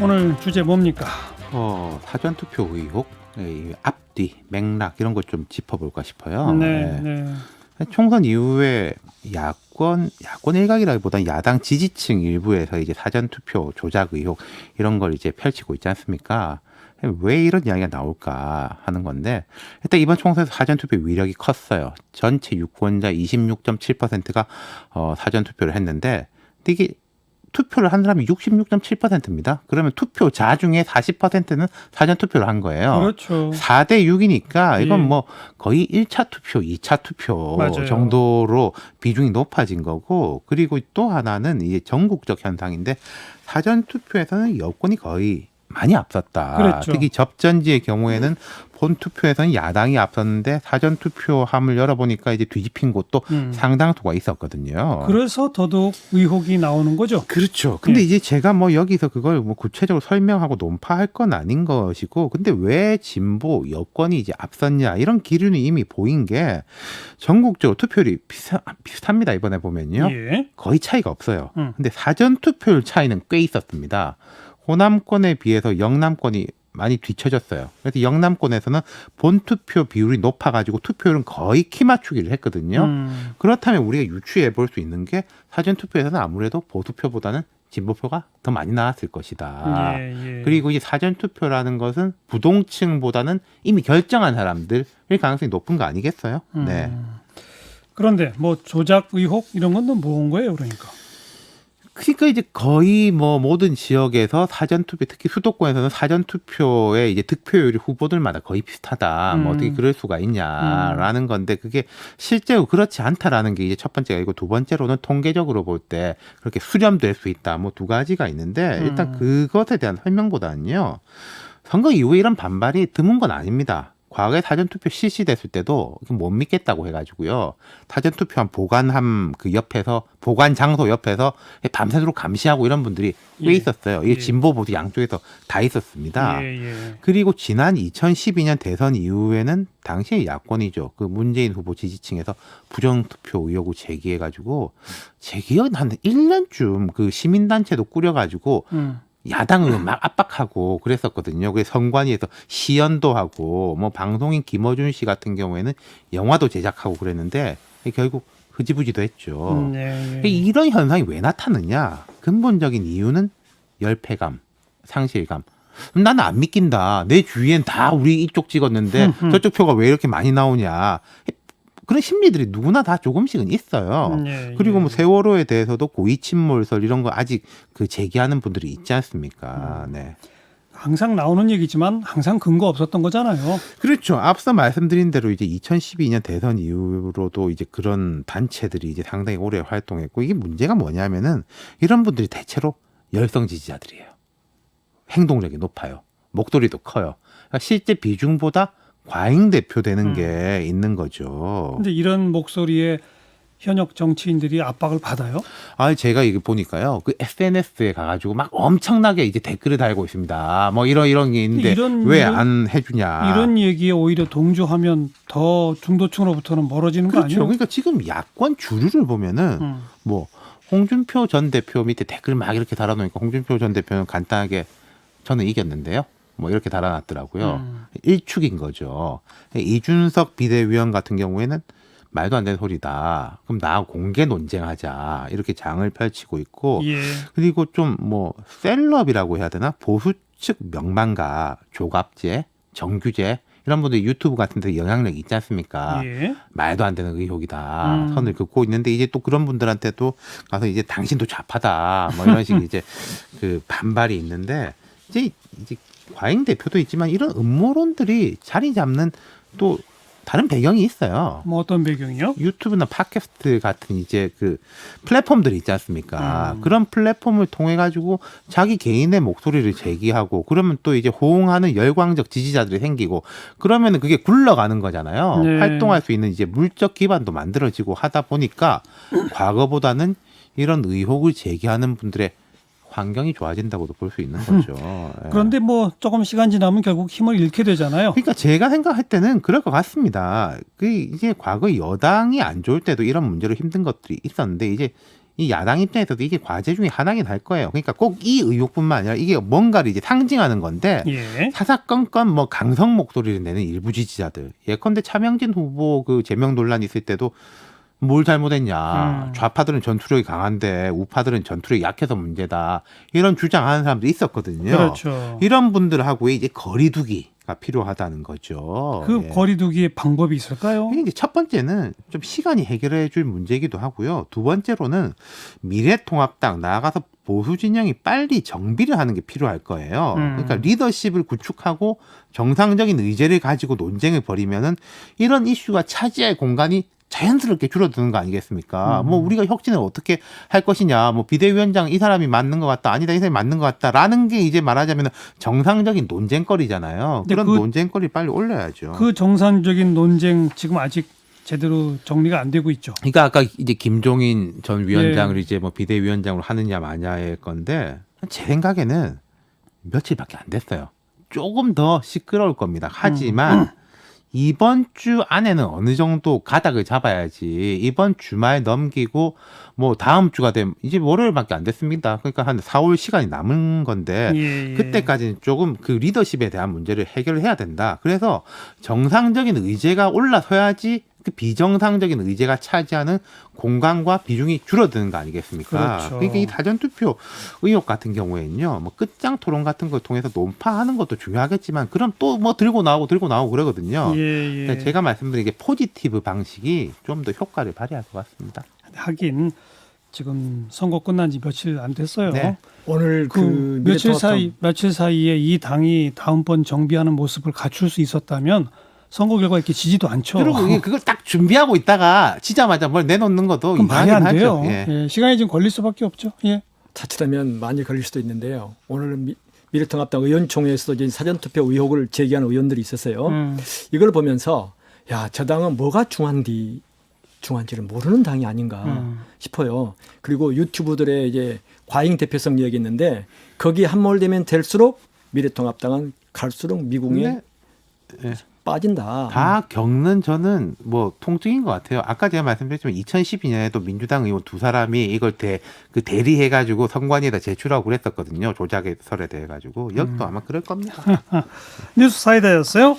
오늘 주제 뭡니까? 사전투표 의혹, 이 앞뒤, 맥락 이런 것 좀 짚어볼까 싶어요. 네, 네. 총선 이후에 야권 일각이라기보다는 야당 지지층 일부에서 이제 사전투표 조작 의혹 이런 걸 이제 펼치고 있지 않습니까? 왜 이런 이야기가 나올까 하는 건데, 일단 이번 총선에서 사전투표 위력이 컸어요. 전체 유권자 26.7%가 사전투표를 했는데, 이게 투표를 한 사람이 66.7%입니다. 그러면 투표자 중에 40%는 사전투표를 한 거예요. 그렇죠. 4대 6이니까 이건 예. 뭐 거의 1차 투표, 2차 투표 맞아요. 정도로 비중이 높아진 거고, 그리고 또 하나는 이제 전국적 현상인데, 사전투표에서는 여권이 거의 많이 앞섰다. 그랬죠. 특히 접전지의 경우에는 본 투표에서는 야당이 앞섰는데 사전 투표함을 열어보니까 이제 뒤집힌 곳도 상당수가 있었거든요. 그래서 더더욱 의혹이 나오는 거죠. 그렇죠. 근데 예. 이제 제가 뭐 여기서 그걸 뭐 구체적으로 설명하고 논파할 건 아닌 것이고, 근데 왜 진보 여권이 이제 앞섰냐 이런 기류는 이미 보인 게, 전국적으로 투표율이 비슷합니다. 이번에 보면요. 예. 거의 차이가 없어요. 근데 사전 투표율 차이는 꽤 있었습니다. 호남권에 비해서 영남권이 많이 뒤처졌어요. 그래서 영남권에서는 본투표 비율이 높아가지고 투표율은 거의 키 맞추기를 했거든요. 그렇다면 우리가 유추해 볼 수 있는 게, 사전투표에서는 아무래도 보수표보다는 진보표가 더 많이 나왔을 것이다. 예. 그리고 이 사전투표라는 것은 부동층보다는 이미 결정한 사람들일 가능성이 높은 거 아니겠어요? 네. 그런데 뭐 조작 의혹 이런 건 또 뭐온 거예요, 그러니까? 그러니까 이제 거의 뭐 모든 지역에서 사전투표, 특히 수도권에서는 사전투표의 이제 득표율이 후보들마다 거의 비슷하다. 뭐 어떻게 그럴 수가 있냐라는 건데, 그게 실제로 그렇지 않다라는 게 이제 첫 번째가 있고, 두 번째로는 통계적으로 볼 때 그렇게 수렴될 수 있다. 뭐 두 가지가 있는데, 일단 그것에 대한 설명보다는요, 선거 이후에 이런 반발이 드문 건 아닙니다. 과거에 사전투표 실시됐을 때도 못 믿겠다고 해가지고요, 사전투표한 보관함 그 옆에서, 보관 장소 옆에서 밤새도록 감시하고 이런 분들이 꽤 예. 있었어요. 이게 예. 진보 보수 양쪽에서 다 있었습니다. 예. 그리고 지난 2012년 대선 이후에는 당시의 야권이죠, 그 문재인 후보 지지층에서 부정투표 의혹을 제기해가지고, 제 기억은 한 1년쯤 그 시민단체도 꾸려가지고 야당을 막 압박하고 그랬었거든요. 그래서 선관위에서 시연도 하고, 뭐 방송인 김어준 씨 같은 경우에는 영화도 제작하고 그랬는데, 결국 흐지부지도 했죠. 예. 이런 현상이 왜 나타나냐? 근본적인 이유는 열패감, 상실감. 나는 안 믿긴다. 내 주위엔 다 우리 이쪽 찍었는데 저쪽 표가 왜 이렇게 많이 나오냐. 그런 심리들이 누구나 다 조금씩은 있어요. 그리고 뭐 세월호에 대해서도 고의 침몰설 이런 거 아직 그 제기하는 분들이 있지 않습니까? 네. 항상 나오는 얘기지만 항상 근거 없었던 거잖아요. 그렇죠. 앞서 말씀드린 대로 이제 2012년 대선 이후로도 이제 그런 단체들이 이제 상당히 오래 활동했고, 이게 문제가 뭐냐면은 이런 분들이 대체로 열성 지지자들이에요. 행동력이 높아요. 목소리도 커요. 그러니까 실제 비중보다 과잉 대표되는 게 있는 거죠. 근데 이런 목소리에 현역 정치인들이 압박을 받아요? 제가 이거 보니까요, 그 SNS에 가가지고 막 엄청나게 이제 댓글을 달고 있습니다. 뭐 이런 게 있는데 왜 안 해주냐. 이런 얘기에 오히려 동조하면 더 중도층으로부터는 멀어지는 거 그렇죠. 아니에요? 그러니까 지금 야권 주류를 보면은 뭐 홍준표 전 대표 밑에 댓글 막 이렇게 달아놓으니까, 홍준표 전 대표는 간단하게 저는 이겼는데요, 뭐 이렇게 달아놨더라고요. 일축인 거죠. 이준석 비대위원 같은 경우에는 말도 안 되는 소리다. 그럼 나하고 공개 논쟁하자. 이렇게 장을 펼치고 있고, 예. 그리고 좀 뭐 셀럽이라고 해야 되나? 보수 측 명망가, 조갑재, 정규재 이런 분들이 유튜브 같은 데 영향력이 있지 않습니까? 예. 말도 안 되는 의혹이다. 선을 긋고 있는데, 이제 또 그런 분들한테도 가서 이제 당신도 좌파다. 뭐 이런 식의 이제 그 반발이 있는데, 이제 과잉 대표도 있지만 이런 음모론들이 자리 잡는 또 다른 배경이 있어요. 뭐 어떤 배경이요? 유튜브나 팟캐스트 같은 이제 그 플랫폼들이 있지 않습니까? 그런 플랫폼을 통해 가지고 자기 개인의 목소리를 제기하고, 그러면 또 이제 호응하는 열광적 지지자들이 생기고, 그러면은 그게 굴러가는 거잖아요. 네. 활동할 수 있는 이제 물적 기반도 만들어지고 하다 보니까 과거보다는 이런 의혹을 제기하는 분들의 환경이 좋아진다고도 볼 수 있는 거죠. 예. 그런데 뭐 조금 시간 지나면 결국 힘을 잃게 되잖아요. 그러니까 제가 생각할 때는 그럴 것 같습니다. 그 이제 과거 여당이 안 좋을 때도 이런 문제로 힘든 것들이 있었는데, 이제 이 야당 입장에서도 이게 과제 중에 하나긴 할 거예요. 그러니까 꼭 이 의혹뿐만 아니라 이게 뭔가를 이제 상징하는 건데 예. 사사건건 뭐 강성 목소리를 내는 일부 지지자들. 예컨대 차명진 후보 그 제명 논란 있을 때도 뭘 잘못했냐. 좌파들은 전투력이 강한데 우파들은 전투력이 약해서 문제다. 이런 주장하는 사람도 있었거든요. 그렇죠. 이런 분들하고의 이제 거리두기가 필요하다는 거죠. 그 예. 거리두기의 방법이 있을까요? 이게 이제 첫 번째는 좀 시간이 해결해 줄 문제이기도 하고요. 두 번째로는 미래통합당 나아가서 보수 진영이 빨리 정비를 하는 게 필요할 거예요. 그러니까 리더십을 구축하고 정상적인 의제를 가지고 논쟁을 벌이면은 이런 이슈가 차지할 공간이 자연스럽게 줄어드는 거 아니겠습니까? 뭐 우리가 혁신을 어떻게 할 것이냐, 뭐 비대위원장 이 사람이 맞는 것 같다, 아니다 이 사람이 맞는 것 같다라는 게 이제 말하자면 정상적인 논쟁거리잖아요. 근데 그런 그- 논쟁거리 빨리 올려야죠. 그 정상적인 논쟁 지금 아직 제대로 정리가 안 되고 있죠. 그러니까 아까 이제 김종인 전 위원장을 예. 이제 뭐 비대위원장으로 하느냐 마냐의 건데 제 생각에는 며칠밖에 안 됐어요. 조금 더 시끄러울 겁니다. 하지만 이번 주 안에는 어느 정도 가닥을 잡아야지. 이번 주말 넘기고 뭐 다음 주가 되면 이제 월요일밖에 안 됐습니다. 그러니까 한 4월 시간이 남은 건데 예. 그때까지는 조금 그 리더십에 대한 문제를 해결해야 된다. 그래서 정상적인 의제가 올라서야지 그 비정상적인 의제가 차지하는 공간과 비중이 줄어드는 거 아니겠습니까? 그렇죠. 그러니까 이 사전투표 의혹 같은 경우에는요, 뭐 끝장 토론 같은 걸 통해서 논파하는 것도 중요하겠지만, 그럼 또 뭐 들고 나오고 그러거든요. 예, 예. 그러니까 제가 말씀드린 게 포지티브 방식이 좀 더 효과를 발휘할 것 같습니다. 하긴 지금 선거 끝난 지 며칠 안 됐어요. 네. 오늘 그 며칠 사이에 이 당이 다음번 정비하는 모습을 갖출 수 있었다면 선거 결과 이렇게 지지도 않죠. 그리고 이게 그걸 딱 준비하고 있다가 치자마자 뭘 내놓는 것도 그럼 말이 안 이상하긴 돼요. 하죠. 예. 예, 시간이 좀 걸릴 수밖에 없죠. 예. 자칫하면 많이 걸릴 수도 있는데요. 오늘 미래통합당 의원총회에서도 이제 사전투표 의혹을 제기하는 의원들이 있었어요. 이걸 보면서 야, 저 당은 뭐가 중요한지를 모르는 당이 아닌가 싶어요. 그리고 유튜브들의 이제 과잉 대표성 얘기했는데 거기에 함몰되면 될수록 미래통합당은 갈수록 미궁에 근데 예. 빠진다. 다 겪는 저는 뭐 통증인 것 같아요. 아까 제가 말씀드렸지만 2012년에도 민주당 의원 두 사람이 이걸 대리해가지고 선관위에다 제출하고 그랬었거든요. 조작의 설에 대해 가지고 여기도 아마 그럴 겁니다. 뉴스 사이다였어요.